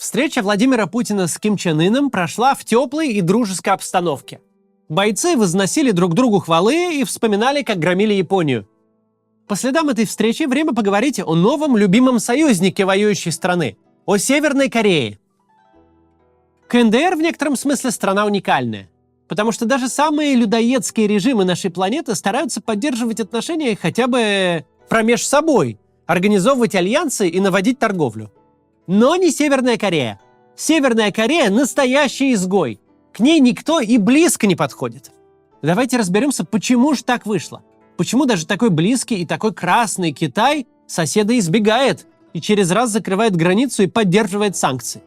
Встреча Владимира Путина с Ким Чен Ыном прошла в теплой и дружеской обстановке. Бойцы возносили друг другу хвалы и вспоминали, как громили Японию. По следам этой встречи время поговорить о новом любимом союзнике воюющей страны – о Северной Корее. КНДР в некотором смысле страна уникальная, потому что даже самые людоедские режимы нашей планеты стараются поддерживать отношения хотя бы промеж собой, организовывать альянсы и наводить торговлю. Но не Северная Корея. Северная Корея – настоящий изгой. К ней никто и близко не подходит. Давайте разберемся, почему же так вышло. Почему даже такой близкий и такой красный Китай соседа избегает и через раз закрывает границу и поддерживает санкции.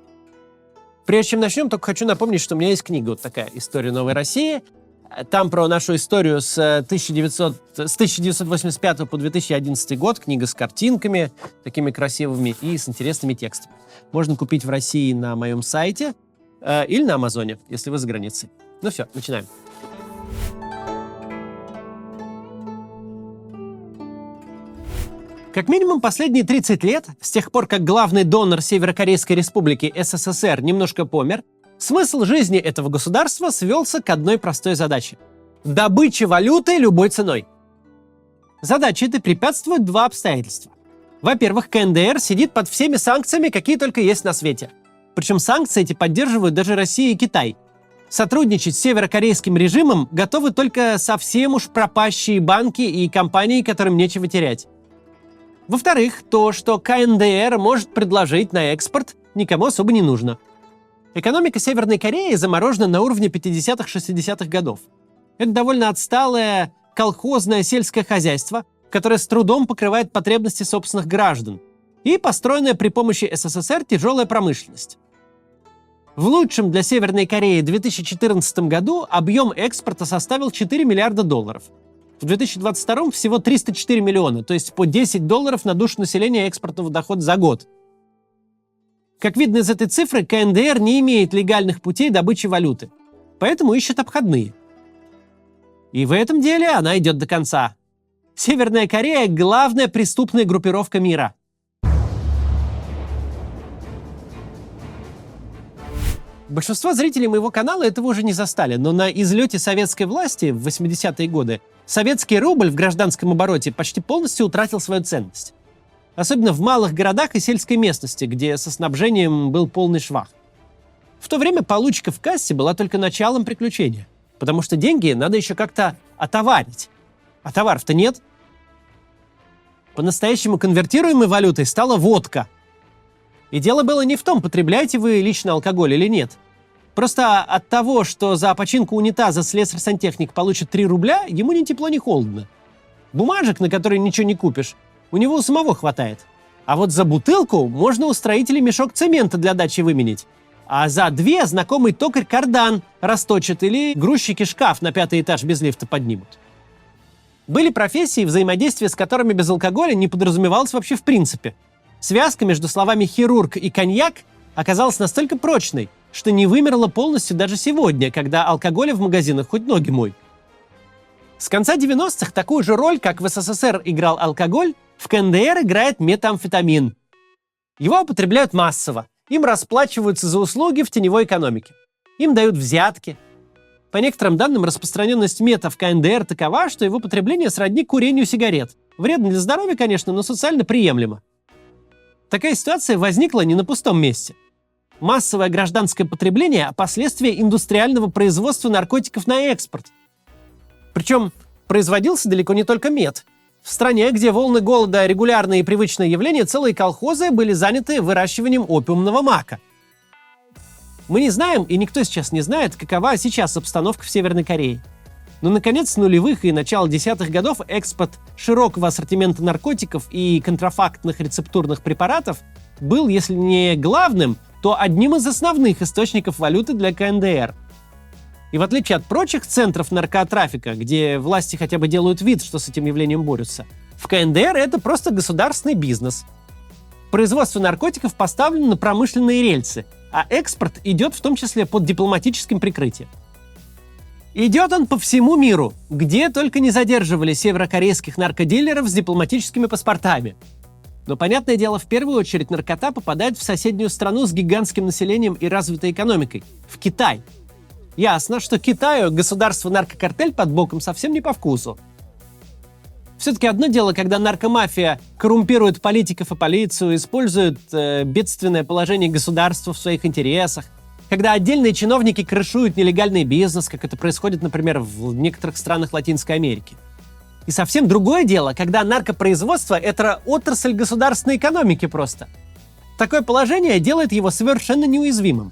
Прежде чем начнем, только хочу напомнить, что у меня есть книга вот такая «История новой России». Там про нашу историю с 1985 по 2011 год. Книга с картинками, такими красивыми и с интересными текстами. Можно купить в России на моем сайте или на Амазоне, если вы за границей. Ну все, начинаем. Как минимум последние 30 лет, с тех пор, как главный донор Северокорейской республики СССР немножко помер, смысл жизни этого государства свелся к одной простой задаче – добыче валюты любой ценой. Задаче этой препятствуют два обстоятельства. Во-первых, КНДР сидит под всеми санкциями, какие только есть на свете. Причем санкции эти поддерживают даже Россия и Китай. Сотрудничать с северокорейским режимом готовы только совсем уж пропащие банки и компании, которым нечего терять. Во-вторых, то, что КНДР может предложить на экспорт, никому особо не нужно. Экономика Северной Кореи заморожена на уровне 50-60-х годов. Это довольно отсталое колхозное сельское хозяйство, которое с трудом покрывает потребности собственных граждан, и построенная при помощи СССР тяжелая промышленность. В лучшем для Северной Кореи 2014 году объем экспорта составил $4 миллиарда. В 2022 всего 304 миллиона, то есть по $10 на душу населения экспортного дохода за год. Как видно из этой цифры, КНДР не имеет легальных путей добычи валюты, поэтому ищет обходные. И в этом деле она идет до конца. Северная Корея – главная преступная группировка мира. Большинство зрителей моего канала этого уже не застали, но на излете советской власти в 80-е годы советский рубль в гражданском обороте почти полностью утратил свою ценность. Особенно в малых городах и сельской местности, где со снабжением был полный швах. В то время получка в кассе была только началом приключения, потому что деньги надо еще как-то отоварить. А товаров-то нет. По-настоящему конвертируемой валютой стала водка. И дело было не в том, потребляете вы лично алкоголь или нет. Просто от того, что за починку унитаза слесарь-сантехник получит 3 рубля, ему ни тепло, ни холодно. Бумажек, на которые ничего не купишь, у него у самого хватает. А вот за бутылку можно у строителей мешок цемента для дачи выменить. А за 2 знакомый токарь кардан расточит или грузчики шкаф на 5-й этаж без лифта поднимут. Были профессии, взаимодействие с которыми без алкоголя не подразумевалось вообще в принципе. Связка между словами «хирург» и «коньяк» оказалась настолько прочной, что не вымерла полностью даже сегодня, когда алкоголя в магазинах хоть ноги мой. С конца 90-х такую же роль, как в СССР играл алкоголь, в КНДР играет метамфетамин. Его употребляют массово, им расплачиваются за услуги в теневой экономике. Им дают взятки. По некоторым данным, распространенность мета в КНДР такова, что его потребление сродни курению сигарет. Вредно для здоровья, конечно, но социально приемлемо. Такая ситуация возникла не на пустом месте. Массовое гражданское потребление – последствия индустриального производства наркотиков на экспорт. Причем производился далеко не только мет. В стране, где волны голода – регулярные и привычные явления, целые колхозы были заняты выращиванием опиумного мака. Мы не знаем, и никто сейчас не знает, какова сейчас обстановка в Северной Корее. Но на конец нулевых и начало десятых годов экспорт широкого ассортимента наркотиков и контрафактных рецептурных препаратов был, если не главным, то одним из основных источников валюты для КНДР. И в отличие от прочих центров наркотрафика, где власти хотя бы делают вид, что с этим явлением борются, в КНДР это просто государственный бизнес. Производство наркотиков поставлено на промышленные рельсы, а экспорт идет в том числе под дипломатическим прикрытием. Идет он по всему миру, где только не задерживали северокорейских наркодилеров с дипломатическими паспортами. Но, понятное дело, в первую очередь наркота попадает в соседнюю страну с гигантским населением и развитой экономикой – в Китай. Ясно, что Китаю государство-наркокартель под боком совсем не по вкусу. Все-таки одно дело, когда наркомафия коррумпирует политиков и полицию, использует бедственное положение государства в своих интересах, когда отдельные чиновники крышуют нелегальный бизнес, как это происходит, например, в некоторых странах Латинской Америки. И совсем другое дело, когда наркопроизводство – это отрасль государственной экономики просто. Такое положение делает его совершенно неуязвимым.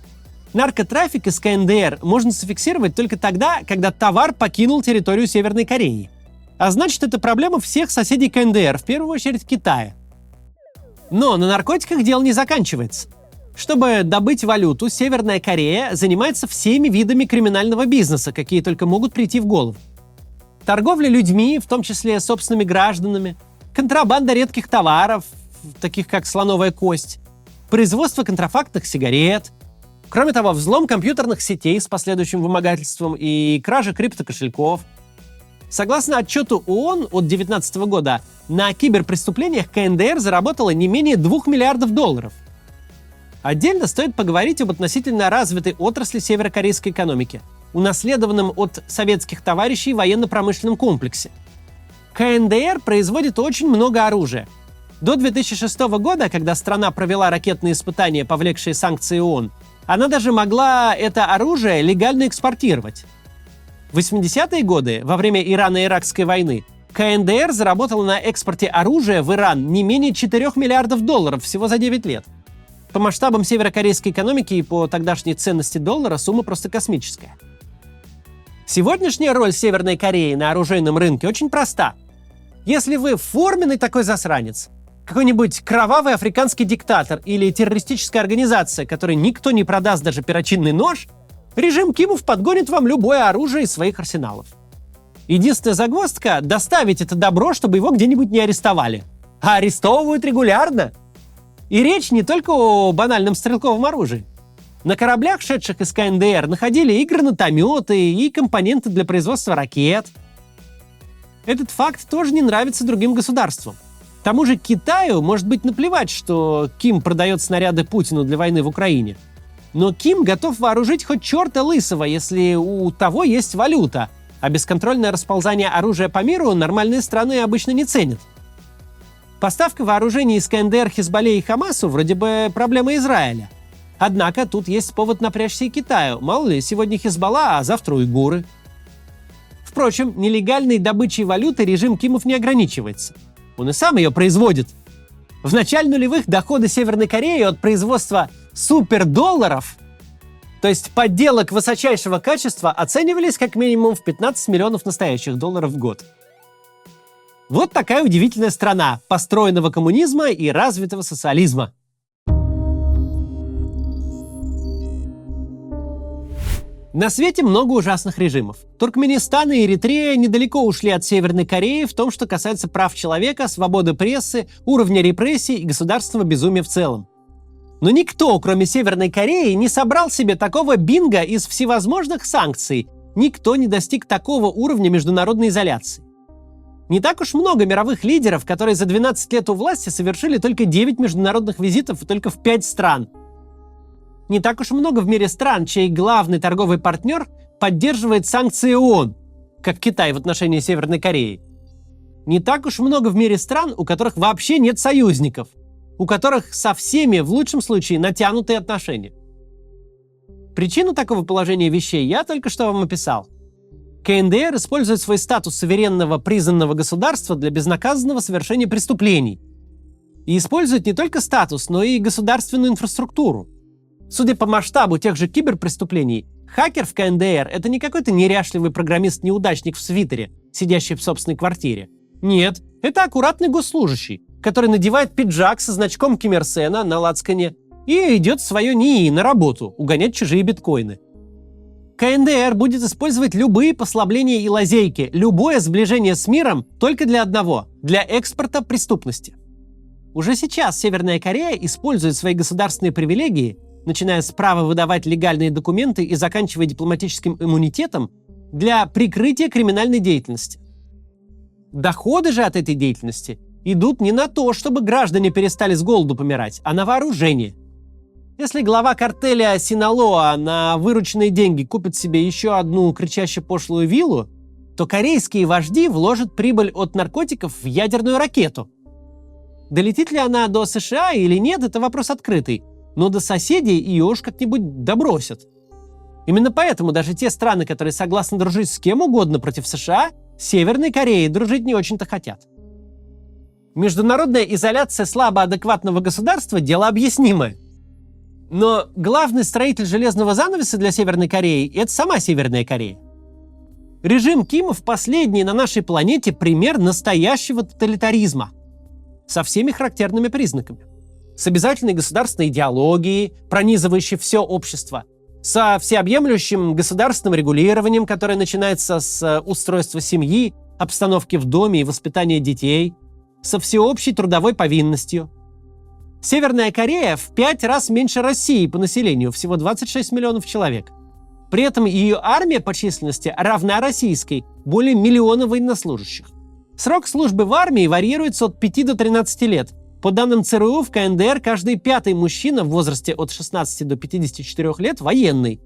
Наркотрафик из КНДР можно зафиксировать только тогда, когда товар покинул территорию Северной Кореи. А значит, это проблема всех соседей КНДР, в первую очередь Китая. Но на наркотиках дело не заканчивается. Чтобы добыть валюту, Северная Корея занимается всеми видами криминального бизнеса, какие только могут прийти в голову. Торговля людьми, в том числе собственными гражданами, контрабанда редких товаров, таких как слоновая кость, производство контрафактных сигарет. Кроме того, взлом компьютерных сетей с последующим вымогательством и кража криптокошельков. Согласно отчету ООН от 2019 года, на киберпреступлениях КНДР заработало не менее $2 миллиардов. Отдельно стоит поговорить об относительно развитой отрасли северокорейской экономики, унаследованном от советских товарищей военно-промышленном комплексе. КНДР производит очень много оружия. До 2006 года, когда страна провела ракетные испытания, повлекшие санкции ООН, она даже могла это оружие легально экспортировать. В 80-е годы, во время Ирано-Иракской войны, КНДР заработала на экспорте оружия в Иран не менее $4 миллиардов всего за 9 лет. По масштабам северокорейской экономики и по тогдашней ценности доллара сумма просто космическая. Сегодняшняя роль Северной Кореи на оружейном рынке очень проста. Если вы форменный такой засранец, какой-нибудь кровавый африканский диктатор или террористическая организация, которой никто не продаст даже перочинный нож, режим Кимов подгонит вам любое оружие из своих арсеналов. Единственная загвоздка – доставить это добро, чтобы его где-нибудь не арестовали. А арестовывают регулярно. И речь не только о банальном стрелковом оружии. На кораблях, шедших из КНДР, находили и гранатометы, и компоненты для производства ракет. Этот факт тоже не нравится другим государствам. К тому же Китаю может быть наплевать, что Ким продает снаряды Путину для войны в Украине. Но Ким готов вооружить хоть черта лысого, если у того есть валюта, а бесконтрольное расползание оружия по миру нормальные страны обычно не ценят. Поставка вооружений из КНДР Хизбалле и Хамасу вроде бы проблема Израиля. Однако тут есть повод напрячься и Китаю. Мало ли, сегодня Хизбалла, а завтра уйгуры. Впрочем, нелегальной добычей валюты режим Кимов не ограничивается. Он и сам ее производит. В начале нулевых доходы Северной Кореи от производства супердолларов, то есть подделок высочайшего качества, оценивались как минимум в 15 миллионов настоящих долларов в год. Вот такая удивительная страна построенного коммунизма и развитого социализма. На свете много ужасных режимов. Туркменистан и Эритрея недалеко ушли от Северной Кореи в том, что касается прав человека, свободы прессы, уровня репрессий и государственного безумия в целом. Но никто, кроме Северной Кореи, не собрал себе такого бинго из всевозможных санкций. Никто не достиг такого уровня международной изоляции. Не так уж много мировых лидеров, которые за 12 лет у власти совершили только 9 международных визитов и только в 5 стран. Не так уж много в мире стран, чей главный торговый партнер поддерживает санкции ООН, как Китай в отношении Северной Кореи. Не так уж много в мире стран, у которых вообще нет союзников, у которых со всеми, в лучшем случае, натянутые отношения. Причину такого положения вещей я только что вам описал. КНДР использует свой статус суверенного признанного государства для безнаказанного совершения преступлений. И использует не только статус, но и государственную инфраструктуру. Судя по масштабу тех же киберпреступлений, хакер в КНДР — это не какой-то неряшливый программист-неудачник в свитере, сидящий в собственной квартире. Нет, это аккуратный госслужащий, который надевает пиджак со значком Ким Ир Сена на лацкане и идет в свое НИИ на работу угонять чужие биткоины. КНДР будет использовать любые послабления и лазейки, любое сближение с миром только для одного – для экспорта преступности. Уже сейчас Северная Корея использует свои государственные привилегии, начиная с права выдавать легальные документы и заканчивая дипломатическим иммунитетом, для прикрытия криминальной деятельности. Доходы же от этой деятельности идут не на то, чтобы граждане перестали с голоду помирать, а на вооружение. Если глава картеля Синалоа на вырученные деньги купит себе еще одну кричаще пошлую виллу, то корейские вожди вложат прибыль от наркотиков в ядерную ракету. Долетит ли она до США или нет, это вопрос открытый, но до соседей ее уж как-нибудь добросят. Именно поэтому даже те страны, которые согласны дружить с кем угодно против США, с Северной Кореей дружить не очень-то хотят. Международная изоляция слабоадекватного государства – дело объяснимое. Но главный строитель железного занавеса для Северной Кореи – это сама Северная Корея. Режим Кимов – последний на нашей планете пример настоящего тоталитаризма со всеми характерными признаками. С обязательной государственной идеологией, пронизывающей все общество, со всеобъемлющим государственным регулированием, которое начинается с устройства семьи, обстановки в доме и воспитания детей, со всеобщей трудовой повинностью. Северная Корея в 5 раз меньше России по населению, всего 26 миллионов человек. При этом ее армия по численности равна российской, более миллиона военнослужащих. Срок службы в армии варьируется от 5 до 13 лет. По данным ЦРУ, в КНДР каждый 5-й мужчина в возрасте от 16 до 54 лет военный.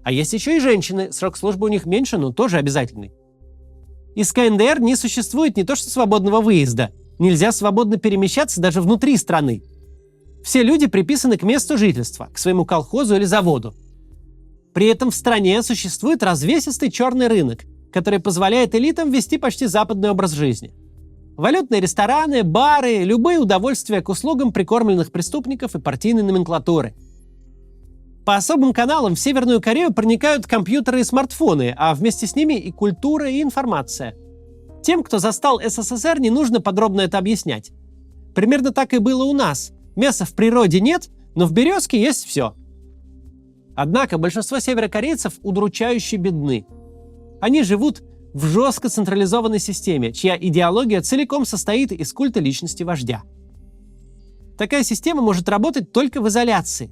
А есть еще и женщины, срок службы у них меньше, но тоже обязательный. Из КНДР не существует не то что свободного выезда, нельзя свободно перемещаться даже внутри страны. Все люди приписаны к месту жительства, к своему колхозу или заводу. При этом в стране существует развесистый черный рынок, который позволяет элитам вести почти западный образ жизни. Валютные рестораны, бары, любые удовольствия к услугам прикормленных преступников и партийной номенклатуры. По особым каналам в Северную Корею проникают компьютеры и смартфоны, а вместе с ними и культура, и информация. Тем, кто застал СССР, не нужно подробно это объяснять. Примерно так и было у нас. Мяса в природе нет, но в березке есть все. Однако большинство северокорейцев удручающе бедны. Они живут в жестко централизованной системе, чья идеология целиком состоит из культа личности вождя. Такая система может работать только в изоляции.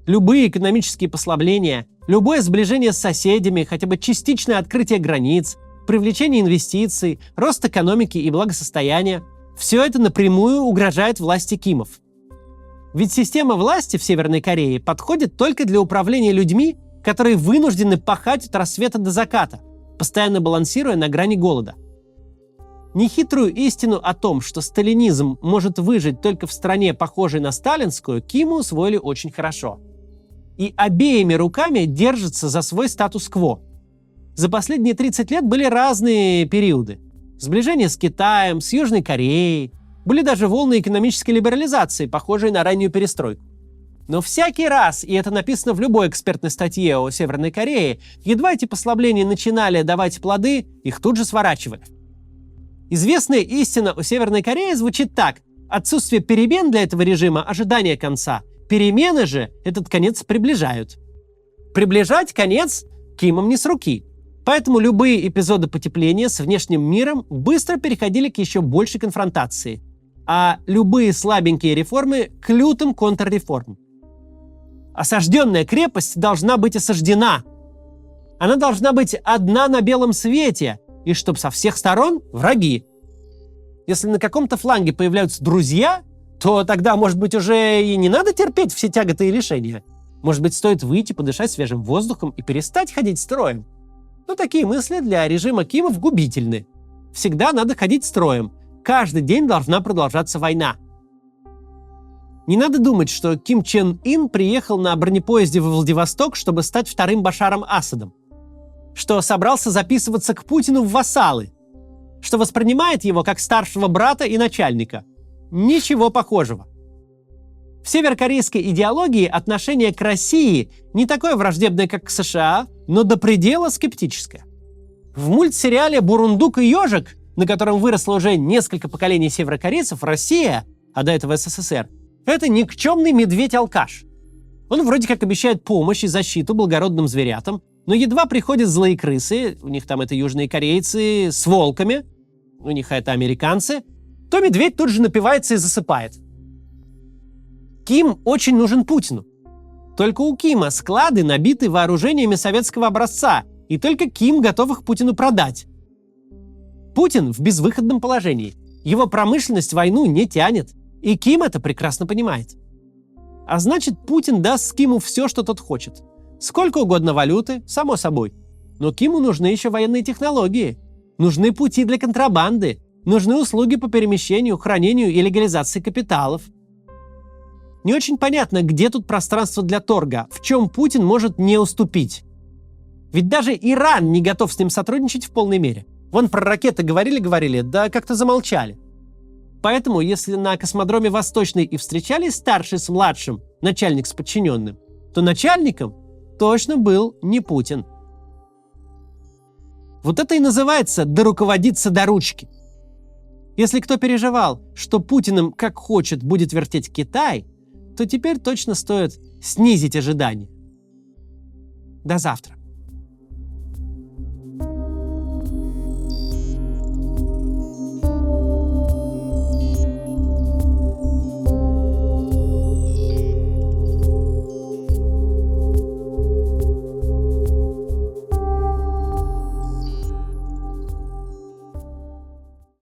Любые экономические послабления, любое сближение с соседями, хотя бы частичное открытие границ, привлечение инвестиций, рост экономики и благосостояния – все это напрямую угрожает власти Кимов. Ведь система власти в Северной Корее подходит только для управления людьми, которые вынуждены пахать от рассвета до заката, постоянно балансируя на грани голода. Нехитрую истину о том, что сталинизм может выжить только в стране, похожей на сталинскую, Кимы усвоили очень хорошо. И обеими руками держатся за свой статус-кво. За последние 30 лет были разные периоды. Сближение с Китаем, с Южной Кореей. Были даже волны экономической либерализации, похожие на раннюю перестройку. Но всякий раз, и это написано в любой экспертной статье о Северной Корее, едва эти послабления начинали давать плоды, их тут же сворачивали. Известная истина о Северной Корее звучит так: отсутствие перемен для этого режима – ожидание конца. Перемены же этот конец приближают. Приближать конец Кимам не с руки. Поэтому любые эпизоды потепления с внешним миром быстро переходили к еще большей конфронтации, а любые слабенькие реформы – к лютым контрреформам. Осажденная крепость должна быть осаждена. Она должна быть одна на белом свете, и чтоб со всех сторон враги. Если на каком-то фланге появляются друзья, то тогда, может быть, уже и не надо терпеть все тяготы и лишения. Может быть, стоит выйти, подышать свежим воздухом и перестать ходить строем. Но такие мысли для режима Кимов губительны. Всегда надо ходить строем. Каждый день должна продолжаться война. Не надо думать, что Ким Чен Ын приехал на бронепоезде во Владивосток, чтобы стать вторым Башаром Асадом. Что собрался записываться к Путину в вассалы. Что воспринимает его как старшего брата и начальника. Ничего похожего. В северокорейской идеологии отношение к России не такое враждебное, как к США, но до предела скептическое. В мультсериале «Бурундук и ежик», на котором выросло уже несколько поколений северокорейцев, Россия, а до этого СССР, это никчемный медведь-алкаш. Он вроде как обещает помощь и защиту благородным зверятам, но едва приходят злые крысы, у них там это южные корейцы, с волками, у них это американцы, то медведь тут же напивается и засыпает. Ким очень нужен Путину. Только у Кима склады набиты вооружениями советского образца, и только Ким готов их Путину продать. Путин в безвыходном положении. Его промышленность войну не тянет, и Ким это прекрасно понимает. А значит, Путин даст Киму все, что тот хочет. Сколько угодно валюты, само собой. Но Киму нужны еще военные технологии. Нужны пути для контрабанды. Нужны услуги по перемещению, хранению и легализации капиталов. Не очень понятно, где тут пространство для торга, в чем Путин может не уступить. Ведь даже Иран не готов с ним сотрудничать в полной мере. Вон про ракеты говорили, да как-то замолчали. Поэтому, если на космодроме Восточный и встречались старший с младшим, начальник с подчиненным, то начальником точно был не Путин. Вот это и называется «доруководиться до ручки». Если кто переживал, что Путиным как хочет будет вертеть Китай, то теперь точно стоит снизить ожидания. До завтра.